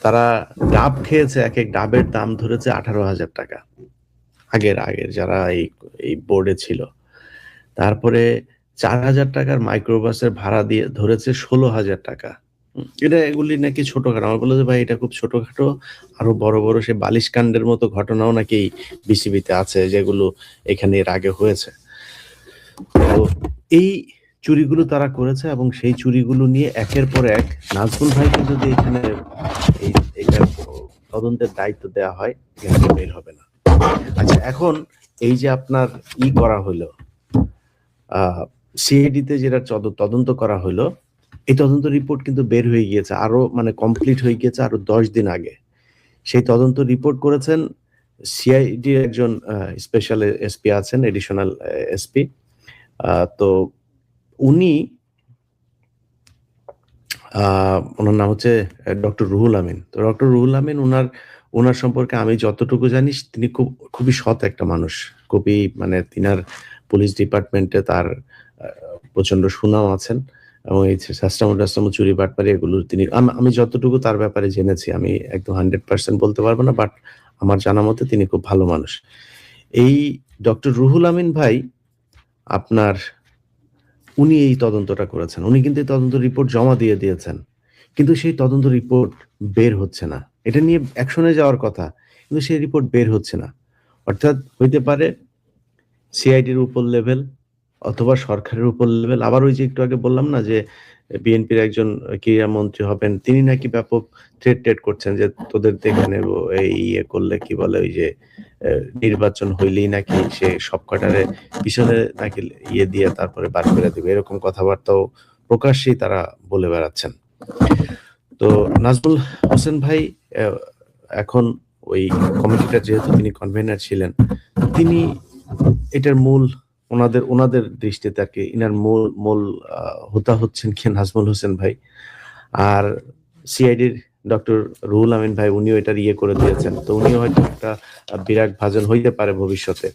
তারা ডাব খেয়েছে, এক এক ডাবের দাম ধরেছে 18,000 টাকা। আগের যারা এই বোর্ডে ছিল। তারপরে 4,000 টাকার মাইক্রোবাসের ভাড়া দিয়ে ধরেছে 16,000 টাকা। এগুলি নাকি ছোটখাটো। আমার বলল যে, "ভাই এটা খুব ছোটখাটো। আরো বড়, বড় সে বালিশকান্ডের মতো ঘটনাও নাকি বিসিবিতে আছে যেগুলো এখানে এর আগে হয়েছে।" তো এই চুরিগুলো তারা করেছে এবং সেই চুরিগুলো নিয়ে একের পর এক নাজমুল ভাইকে যদি এখানে এইটার তদন্তের দায়িত্ব দেওয়া হয়, এখানে বের হবে না। আচ্ছা, এখন এই যে আপনার করা হলো, সিআইডিতে যেটা তদন্ত করা হলো, এই তদন্ত রিপোর্ট কিন্তু বের হয়ে গিয়েছে আরো, মানে কমপ্লিট হয়ে গিয়েছে আরো 10 দিন আগে। সেই তদন্ত রিপোর্ট করেছেন সিআইডি একজন স্পেশাল এসপি আছেন, এডিশনাল এসপি। তো উনি, ওনার নাম হচ্ছে ডক্টর রুহুল আমিন। তো ডক্টর রুহুল আমিন, উনার সম্পর্কে আমি যতটুকু জানি তিনি খুবই সৎ একটা মানুষ। খুবই, মানে তিনার পুলিশ ডিপার্টমেন্টে তার প্রচন্ড সুনাম আছেন এবং এই সাস্টামো চুরি বাটপারি এগুলো তিনি, আমি যতটুকু তার ব্যাপারে জেনেছি, আমি একদম 100% বলতে পারবো না, বাট আমার জানা মতে তিনি খুব ভালো মানুষ। এই ডক্টর রুহুল আমিন ভাই আপনার, উনি এই তদন্তটা করেছেন। উনি কিন্তু এই তদন্ত রিপোর্ট জমা দিয়ে দিয়েছেন। কিন্তু সেই তদন্ত রিপোর্ট বের হচ্ছে না। এটা নিয়ে অ্যাকশনে যাওয়ার কথা। কিন্তু সেই রিপোর্ট বের হচ্ছে না। অর্থাৎ হইতে পারে সিআইডির উপর লেভেল অথবা সরকারের উপর লেভেল। আবার ওই যে একটু আগে বললাম না যে বিএনপির একজন ক্রীড়ামন্ত্রী হবেন। তিনি নাকি ব্যাপক থ্রেট করছেন যে তোদের দেখে নেব, এই করলে কি বলে ওই যে নির্বাচন হইলেই নাকি সে সবকটারে পিছনে নাকি দিয়ে তারপরে বার করে দিবে। এরকম কথাবার্তাও প্রকাশ্যেই তারা বলে বেড়াচ্ছেন। তো নাজমুল হোসেন ভাই এখন ওই কমিটিটা যেহেতু তিনি কনভেনার ছিলেন, তিনি এটার মূল, ওনাদের দৃষ্টিতে আর কি ইনার মূল হোতা হচ্ছেন কি নাজমুল হোসেন ভাই। আর সিআইডির ডক্টর রুহুল আমিন ভাই, উনিও এটার করে দিয়েছেন। তো উনিও হয়তো একটা বিরাট ভাজন হইতে পারে ভবিষ্যতে।